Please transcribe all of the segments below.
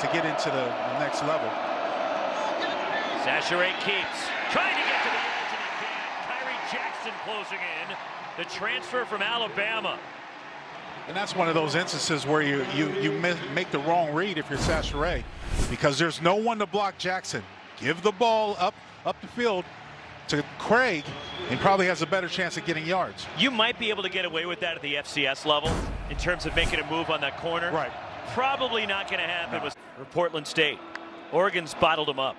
to get into the next level. Chachere keeps trying to get to the edge, and he can't. Kyrie Jackson closing in. The transfer from Alabama. And that's one of those instances where you make the wrong read if you're Chachere, because there's no one to block Jackson. Give the ball up the field to Craig, and probably has a better chance of getting yards. You might be able to get away with that at the FCS level in terms of making a move on that corner. Right. Probably not going to happen with Portland State. Oregon's bottled him up.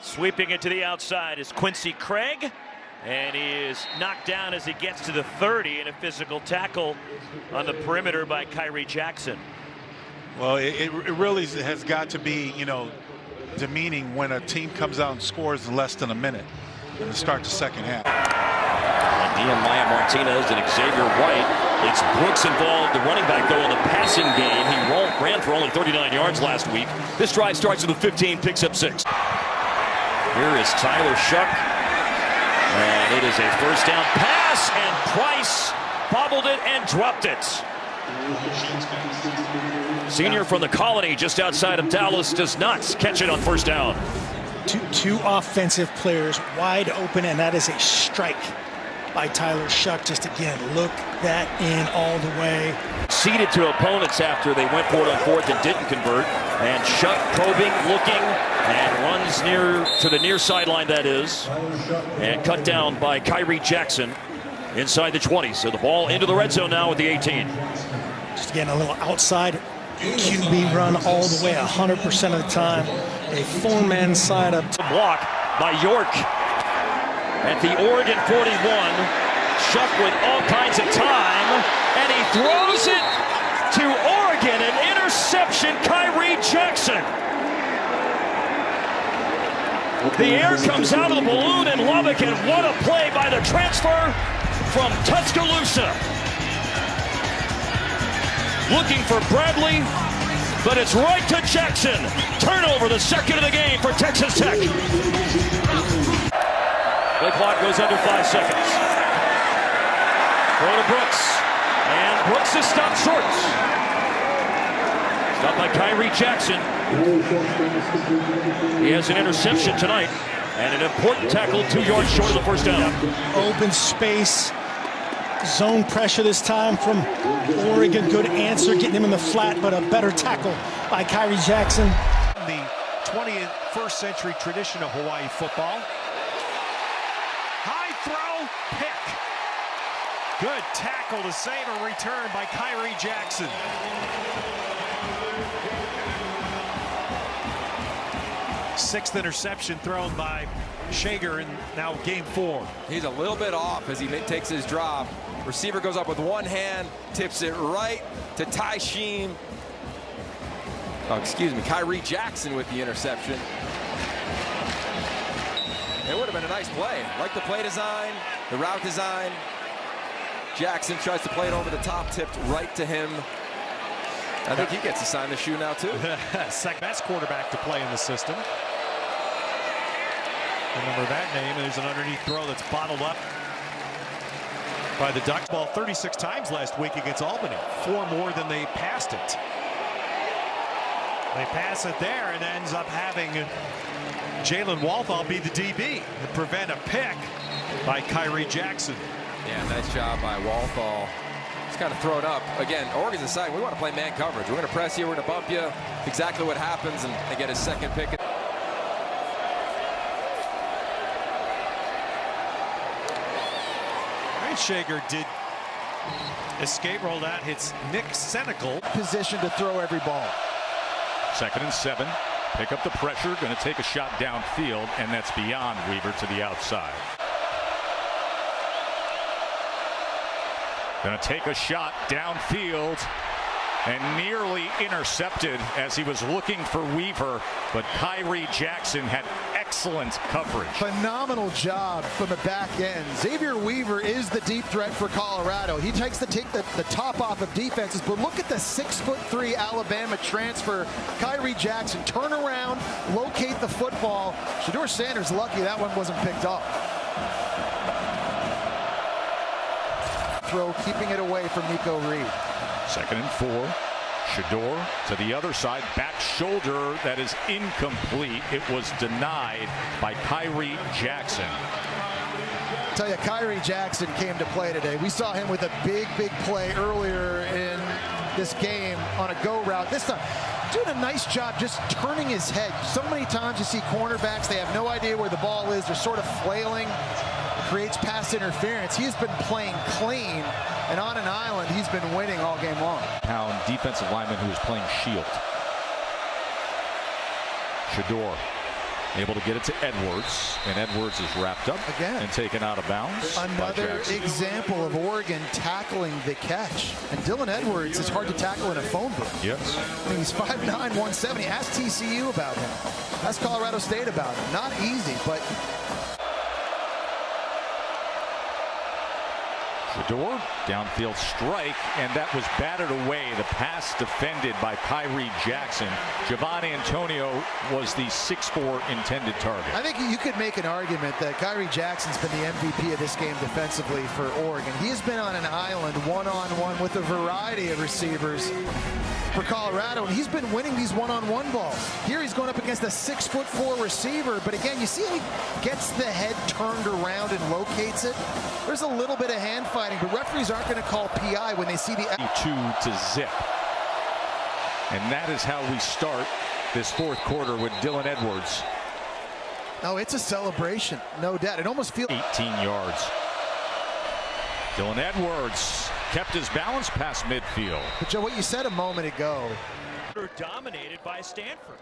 Sweeping it to the outside is Quincy Craig, and he is knocked down as he gets to the 30 in a physical tackle on the perimeter by Kyrie Jackson. Well, it really has got to be, demeaning when a team comes out and scores in less than a minute and to start the second half. Nehemiah Martinez and Xavier White. It's Brooks involved, the running back, though, in the passing game. He ran for only 39 yards last week. This drive starts at the 15, picks up 6. Here is Tyler Shuck. And it is a first down pass, and Price bobbled it and dropped it. Senior from the Colony just outside of Dallas does not catch it on first down. Two offensive players wide open, and that is a strike by Tyler Shuck. Just again, look that in all the way. Ceded to opponents after they went for it on fourth and didn't convert. And Shuck probing, looking, and runs to the near sideline, that is. And cut down by Kyrie Jackson inside the 20. So the ball into the red zone now with the 18. Just again, a little outside QB run all the way 100% of the time. A four-man side up. Block by York at the Oregon 41. Shuck with all kinds of time, and he throws it to Oregon. An interception, Kyrie Jackson. The air comes out of the balloon in Lubbock, and what a play by the transfer from Tuscaloosa. Looking for Bradley, but it's right to Jackson. Turnover, the second of the game for Texas Tech. The clock goes under 5 seconds. Throw to Brooks, and Brooks is stopped short. Stopped by Kyrie Jackson. He has an interception tonight, and an important tackle 2 yards short of the first down. Open space. Zone pressure this time from Oregon. Good answer, getting him in the flat, but a better tackle by Kyrie Jackson. The 21st century tradition of Hawaii football. High throw, pick. Good tackle to save a return by Kyrie Jackson. Sixth interception thrown by Shager in now game 4. He's a little bit off as he takes his drop. Receiver goes up with one hand, tips it right to Ty Sheem. Kyrie Jackson with the interception. It would have been a nice play. Like the play design, the route design. Jackson tries to play it over the top, tipped right to him. I think he gets to sign the shoe now too. Second best quarterback to play in the system. Remember that name. There's an underneath throw that's bottled up by the Ducks. Ball 36 times last week against Albany. 4 more than they passed it. They pass it there and ends up having Jalen Walthall be the DB and prevent a pick by Kyrie Jackson. Yeah, nice job by Walthall. Just kind of throw it up. Again, Oregon's deciding we want to play man coverage. We're going to press you, we're going to bump you. Exactly what happens, and they get a second pick. Shager did escape, rolled out, hits Nick Senecal. Position to throw every ball. 2nd and 7. Pick up the pressure. Going to take a shot downfield, and that's beyond Weaver to the outside. Going to take a shot downfield and nearly intercepted as he was looking for Weaver, but Kyrie Jackson had excellent coverage. Phenomenal job from the back end. Xavier Weaver is the deep threat for Colorado. He takes the top off of defenses, but look at the 6'3" Alabama transfer. Kyrie Jackson, turn around, locate the football. Shedeur Sanders lucky that one wasn't picked up. Throw, keeping it away from Nico Reed. 2nd and 4. Shedeur to the other side, back shoulder that is incomplete. It was denied by Kyrie Jackson. I tell you, Kyrie Jackson came to play today. We saw him with a big play earlier in this game on a go route. This time, doing a nice job just turning his head. So many times you see cornerbacks, they have no idea where the ball is. They're sort of flailing. Creates pass interference. He's been playing clean, and on an island, he's been winning all game long. Pound defensive lineman who is playing shield. Shedeur able to get it to Edwards, and Edwards is wrapped up again and taken out of bounds. Another example of Oregon tackling the catch. And Dylan Edwards is hard to tackle in a phone booth. Yes. I mean, he's 5'9", 170. Ask TCU about him. Ask Colorado State about him. Not easy, but Shedeur, downfield strike, and that was batted away. The pass defended by Kyrie Jackson. Javon Antonio was the 6'4" intended target. I think you could make an argument that Kyrie Jackson's been the MVP of this game defensively for Oregon. He has been on an island one-on-one with a variety of receivers for Colorado, and he's been winning these one-on-one balls. Here he's going up against a 6'4" receiver, but again, you see how he gets the head turned around and locates it? There's a little bit of hand fighting, but referees aren't going to call PI when they see the 2 to zip. And that is how we start this fourth quarter with Dylan Edwards. Oh, it's a celebration, no doubt. It almost feels 18 yards. Dylan Edwards kept his balance past midfield. But Joe, what you said a moment ago. Dominated by Stanford.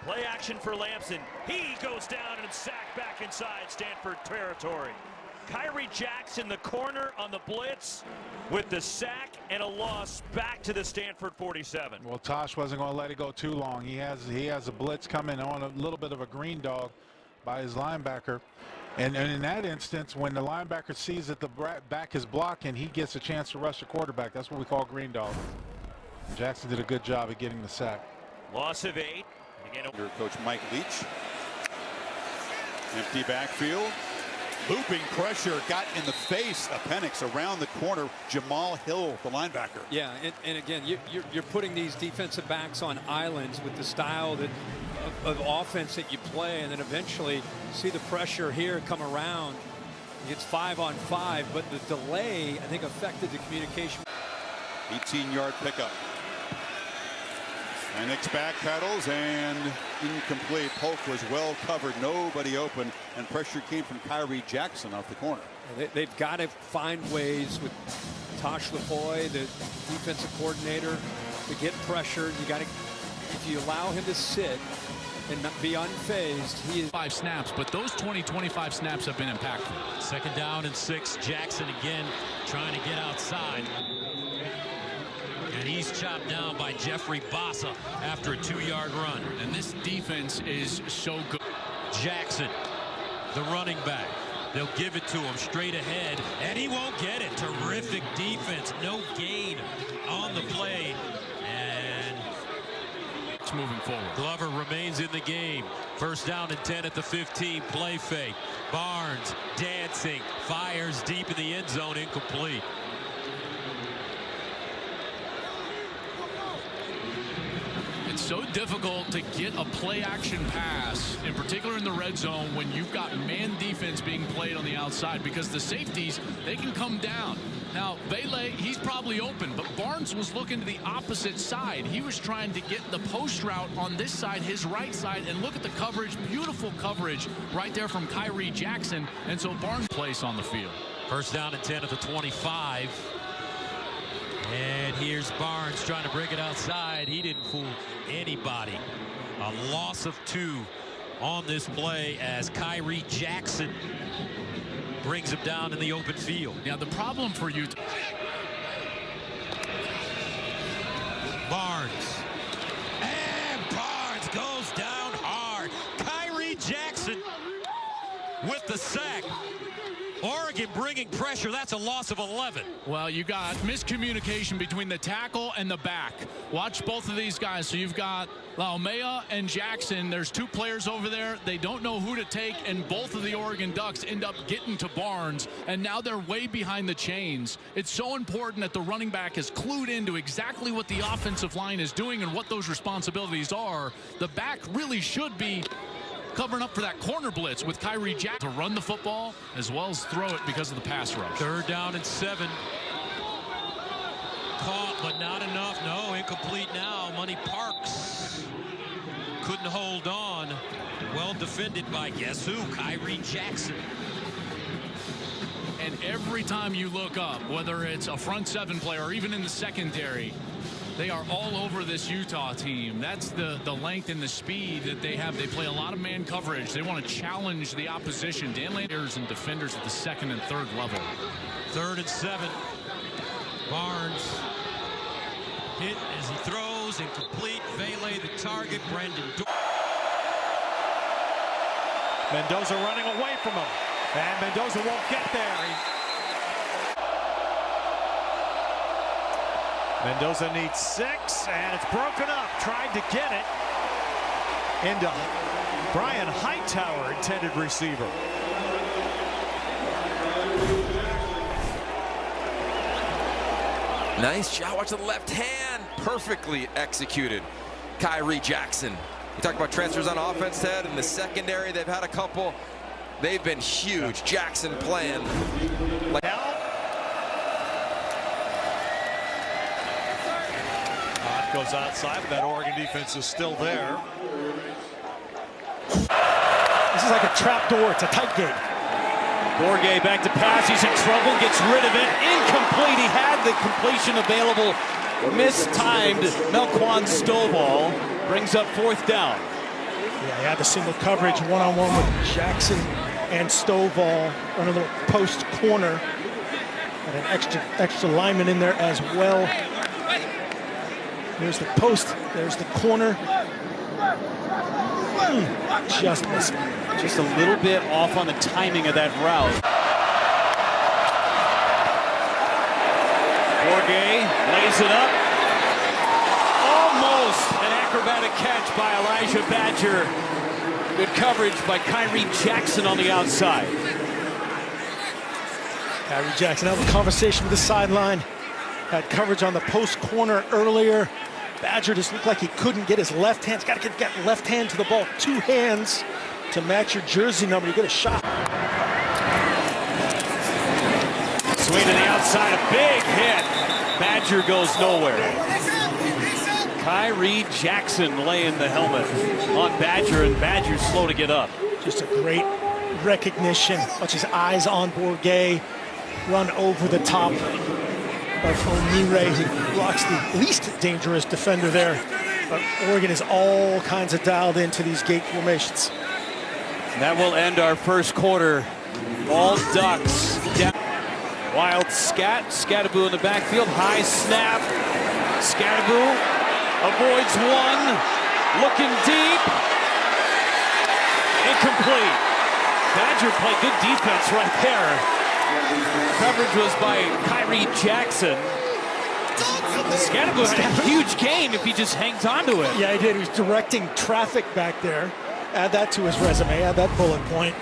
Play action for Lamson. He goes down and sacked back inside Stanford territory. Kyrie Jackson, the corner on the blitz, with the sack and a loss back to the Stanford 47. Well, Tosh wasn't going to let it go too long. He has a blitz coming on, a little bit of a green dog by his linebacker. And in that instance, when the linebacker sees that the back is blocking, he gets a chance to rush the quarterback. That's what we call green dog. Jackson did a good job at getting the sack. Loss of 8. Again, under Coach Mike Leach. Empty backfield. Looping pressure got in the face of Penix around the corner. Jamal Hill, the linebacker. Yeah, and again, you're putting these defensive backs on islands with the style of offense that you play, and then eventually see the pressure here come around. It's 5-on-5, but the delay, I think, affected the communication. 18-yard pickup. Penix backpedals and incomplete. Polk was well covered, nobody open, and pressure came from Kyrie Jackson off the corner. They've got to find ways with Tosh Lupoi, the defensive coordinator, to get pressure. You got to, if you allow him to sit and not be unfazed, he is 5 snaps, but those 20-25 snaps have been impactful. 2nd down and 6. Jackson again trying to get outside. And he's chopped down by Jeffrey Bassa after a 2-yard run. And this defense is so good. Jackson, the running back. They'll give it to him straight ahead, and he won't get it. Terrific defense. No gain on the play. And it's moving forward. Glover remains in the game. 1st down and 10 at the 15. Play fake. Barnes dancing. Fires deep in the end zone. Incomplete. It's so difficult to get a play action pass, in particular in the red zone, when you've got man defense being played on the outside, because the safeties, they can come down. Now, Vele, he's probably open, but Barnes was looking to the opposite side. He was trying to get the post route on this side, his right side, and look at the coverage. Beautiful coverage right there from Kyrie Jackson. And so Barnes place on the field. 1st down and 10 at the 25. And here's Barnes trying to break it outside. He didn't fool anybody. A loss of 2 on this play as Kyrie Jackson brings him down in the open field. Now the problem for you, Barnes, and Barnes goes down hard. Kyrie Jackson with the sack. Oregon Oregon bringing pressure. That's a loss of 11. Well, you got miscommunication between the tackle and the back. Watch both of these guys. So you've got Laumea and Jackson. There's two players over there. They don't know who to take, and both of the Oregon Ducks end up getting to Barnes, and now they're way behind the chains. It's so important that the running back is clued into exactly what the offensive line is doing and what those responsibilities are. The back really should be covering up for that corner blitz with Kyrie Jackson to run the football as well as throw it because of the pass rush. 3rd down and 7. Caught, but not enough. No, incomplete now. Money Parks couldn't hold on. Well defended by guess who? Kyrie Jackson. And every time you look up, whether it's a front 7 player or even in the secondary, they are all over this Utah team. That's the length and the speed that they have. They play a lot of man coverage. They want to challenge the opposition. Dan Landers and defenders at the 2nd and 3rd level. 3rd and 7. Barnes hit as he throws, incomplete. Vele the target. Brendan Mendoza running away from him, and Mendoza won't get there. Mendoza needs 6, and it's broken up. Tried to get it into Brian Hightower, intended receiver. Nice shot. Watch the left hand. Perfectly executed. Kyrie Jackson. You talk about transfers on offense, Ted. In the secondary, they've had a couple. They've been huge. Jackson playing like Goes outside, but that Oregon defense is still there. This is like a trap door. It's a tight game. Bourguet back to pass. He's in trouble. Gets rid of it. Incomplete. He had the completion available. Mistimed. Melquan Stovall brings up 4th down. Yeah, he had the single coverage one-on-one with Jackson and Stovall on a little post corner. And an extra lineman in there as well. There's the post, there's the corner. Just missed. Just a little bit off on the timing of that route. Bourguet lays it up. Almost an acrobatic catch by Elijah Badger. Good coverage by Kyrie Jackson on the outside. Kyrie Jackson having a conversation with the sideline. Had coverage on the post corner earlier. Badger just looked like he couldn't get his left hand. He's got to get that left hand to the ball. 2 hands to match your jersey number. You get a shot. Swing to the outside, a big hit. Badger goes nowhere. Kyrie Jackson laying the helmet on Badger, and Badger's slow to get up. Just a great recognition. Watch his eyes on Bourguet. Run over the top of Onire. He blocks the least dangerous defender there. But Oregon is all kinds of dialed into these gate formations. That will end our first quarter. All Ducks down. Wild scat. Skattebo in the backfield. High snap. Skattebo avoids one. Looking deep. Incomplete. Badger played good defense right there. Coverage was by Kyrie Jackson. Skattebo had a huge gain if he just hangs on to it. Yeah, he did. He was directing traffic back there. Add that to his resume. Add that bullet point.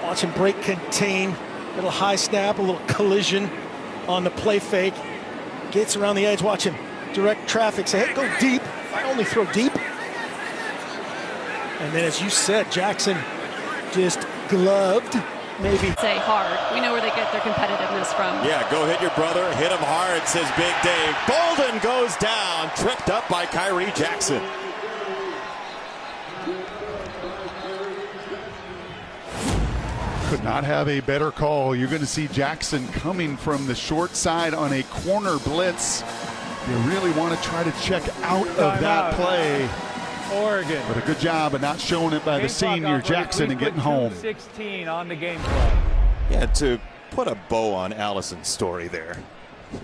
Watch him break contain. A little high snap, a little collision on the play fake. Gets around the edge. Watch him direct traffic. Say, hey, go deep. I only throw deep. And then, as you said, Jackson just gloved. Maybe say hard. We know where they get their competitiveness from. Yeah, go hit your brother, hit him hard, says Big Dave. Bolden goes down, tripped up by Kyrie Jackson. Could not have a better call. You're going to see Jackson coming from the short side on a corner blitz. You really want to try to check out of that play. Oregon. But a good job of not showing it by the senior Jackson and getting home. 16 on the game clock. Yeah, to put a bow on Allison's story there.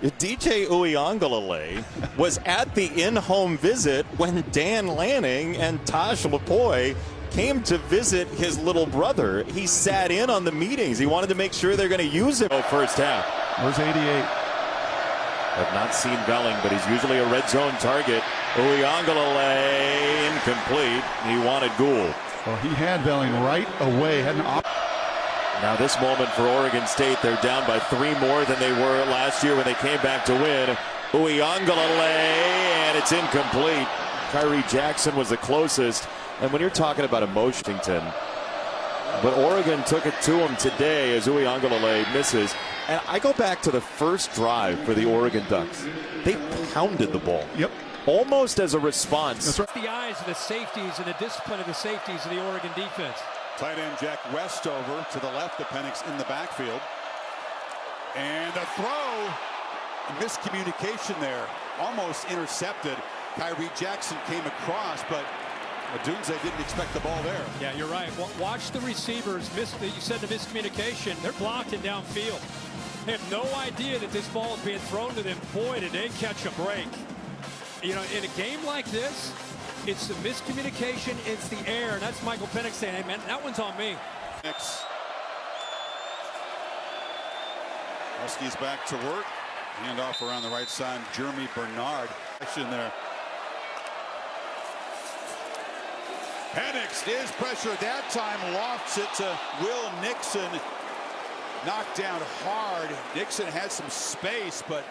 DJ Uiagalelei was at the in-home visit when Dan Lanning and Taj Lapoy came to visit his little brother. He sat in on the meetings. He wanted to make sure they're going to use him. First half. Where's 88? Have not seen Velling, but he's usually a red zone target. Uiagalelei incomplete. He wanted Gould. Well, he had Velling right away. Had an Now this moment for Oregon State, they're down by 3 more than they were last year when they came back to win. Uiagalelei, and it's incomplete. Kyrie Jackson was the closest. And when you're talking about emotion, but Oregon took it to him today as Uiagalelei misses. And I go back to the first drive for the Oregon Ducks. They pounded the ball. Yep. Almost as a response. That's right. The eyes of the safeties and the discipline of the safeties of the Oregon defense. Tight end Jack Westover to the left of Penix in the backfield. And a throw. A miscommunication there. Almost intercepted. Kyrie Jackson came across, but Odunze didn't expect the ball there. Yeah, you're right. Watch the receivers. You said the miscommunication. They're blocking downfield. They have no idea that this ball is being thrown to them. Boy, did they catch a break. You know, in a game like this, it's the miscommunication, it's the air, and that's Michael Penix saying, hey, man, that one's on me. Next. Huskies back to work. Handoff around the right side. Jeremy Bernard. Action there. Penix is pressure that time, lofts it to Will Nixon. Knocked down hard. Nixon had some space, but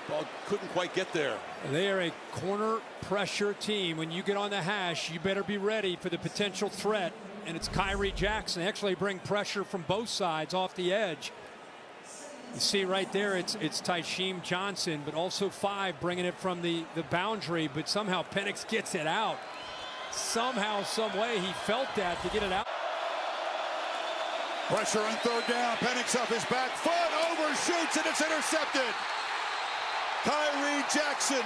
ball couldn't quite get there. They are a corner pressure team. When you get on the hash, you better be ready for the potential threat. And it's Kyrie Jackson. They actually bring pressure from both sides off the edge. You see right there, it's Tysheem Johnson, but also 5 bringing it from the boundary. But somehow Penix gets it out. Somehow, some way, he felt that to get it out. Pressure on third down. Penix off his back foot, overshoots, and it's intercepted. Kyrie Jackson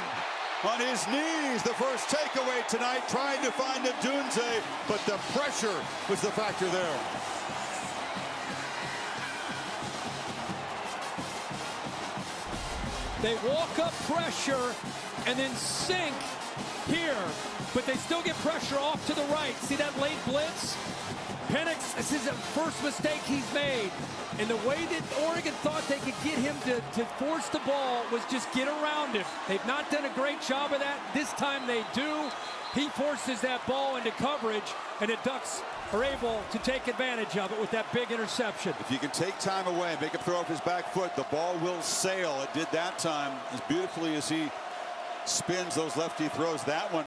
on his knees, the first takeaway tonight, trying to find Odunze, but the pressure was the factor there. They walk up pressure and then sink here, but they still get pressure off to the right. See that late blitz? Penix, this is the first mistake he's made. And the way that Oregon thought they could get him to force the ball was just get around him. They've not done a great job of that. This time they do. He forces that ball into coverage, and the Ducks are able to take advantage of it with that big interception. If you can take time away and make him throw off his back foot, the ball will sail. It did that time as beautifully as he spins those lefty throws. That one